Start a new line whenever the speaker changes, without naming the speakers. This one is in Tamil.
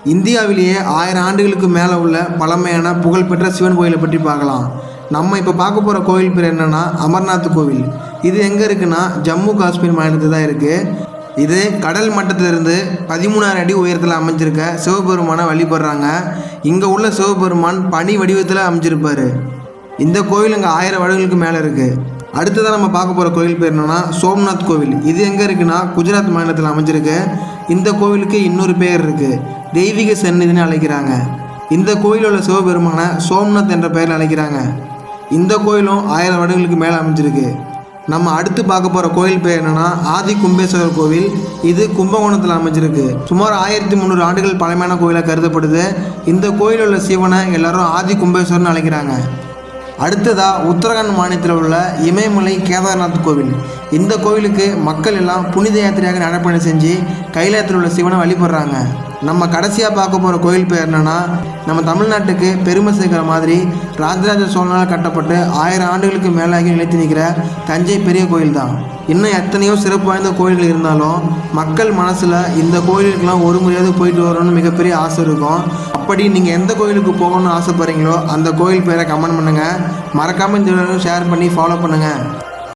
இந்தியாவிலேயே 1000 ஆண்டுகளுக்கு மேலே உள்ள பழமையான புகழ்பெற்ற சிவன் கோயிலை பற்றி பார்க்கலாம். நம்ம இப்போ பார்க்க போகிற கோவில் பேர் என்னென்னா அமர்நாத் கோவில். இது எங்கே இருக்குன்னா ஜம்மு காஷ்மீர் மாநிலத்தில் தான் இருக்குது. இது கடல் மட்டத்திலிருந்து 13,000 அடி உயரத்தில் அமைஞ்சிருக்க சிவபெருமானை வழிபடுறாங்க. இங்கே உள்ள சிவபெருமான் பனி வடிவத்தில் அமைஞ்சிருப்பார். இந்த கோவில் இங்கே 1000 வருடங்களுக்கு மேலே இருக்குது. அடுத்ததாக நம்ம பார்க்க போகிற கோவில் பேர் என்னென்னா சோம்நாத் கோவில். இது எங்கே இருக்குன்னா குஜராத் மாநிலத்தில் அமைஞ்சிருக்கு. இந்த கோவிலுக்கு இன்னொரு பேர் இருக்குது, தெய்வீக சந்நிதின்னு அழைக்கிறாங்க. இந்த கோயிலில் உள்ள சிவபெருமானை சோம்நாத் என்ற பெயரில் அழைக்கிறாங்க. இந்த கோயிலும் 1000 வருடங்களுக்கு மேலே அமைஞ்சிருக்கு. நம்ம அடுத்து பார்க்க போகிற கோயில் பேர் என்னென்னா ஆதி கும்பேஸ்வரர் கோவில். இது கும்பகோணத்தில் அமைஞ்சிருக்கு. சுமார் 1300 ஆண்டுகள் பழமையான கோயிலாக கருதப்படுது. இந்த கோயிலில் உள்ள சிவனை எல்லாரும் ஆதி கும்பேஸ்வரர்னு அழைக்கிறாங்க. அடுத்ததாக உத்தரகாண்ட் மாநிலத்தில் உள்ள இமயமலை கேதார்நாத் கோவில். இந்த கோவிலுக்கு மக்கள் எல்லாம் புனித யாத்திரையாக நடைப்பயணம் செஞ்சு கைலாயத்தில் உள்ள சிவனை வழிபடுறாங்க. நம்ம கடைசியாக பார்க்க போகிற கோயில் பேர் என்னென்னா நம்ம தமிழ்நாட்டுக்கு பெருமை சேர்க்கிற மாதிரி ராஜராஜ சோழனால் கட்டப்பட்டு 1000 ஆண்டுகளுக்கு மேலாகி நிலைத்து நிற்கிற தஞ்சை பெரிய கோயில் தான். இன்னும் எத்தனையோ சிறப்பு வாய்ந்த கோயில்கள் இருந்தாலும் மக்கள் மனசில் இந்த கோயிலுக்கெல்லாம் ஒரு முறையாவது போயிட்டு வரணும்னு மிகப்பெரிய ஆசை இருக்கும். அப்படி நீங்கள் எந்த கோயிலுக்கு போகணும்னு ஆசைப்படுறீங்களோ அந்த கோயில் பேரை கமெண்ட் பண்ணுங்கள். மறக்காமல் இந்த வீடியோ ஷேர் பண்ணி ஃபாலோ பண்ணுங்கள்.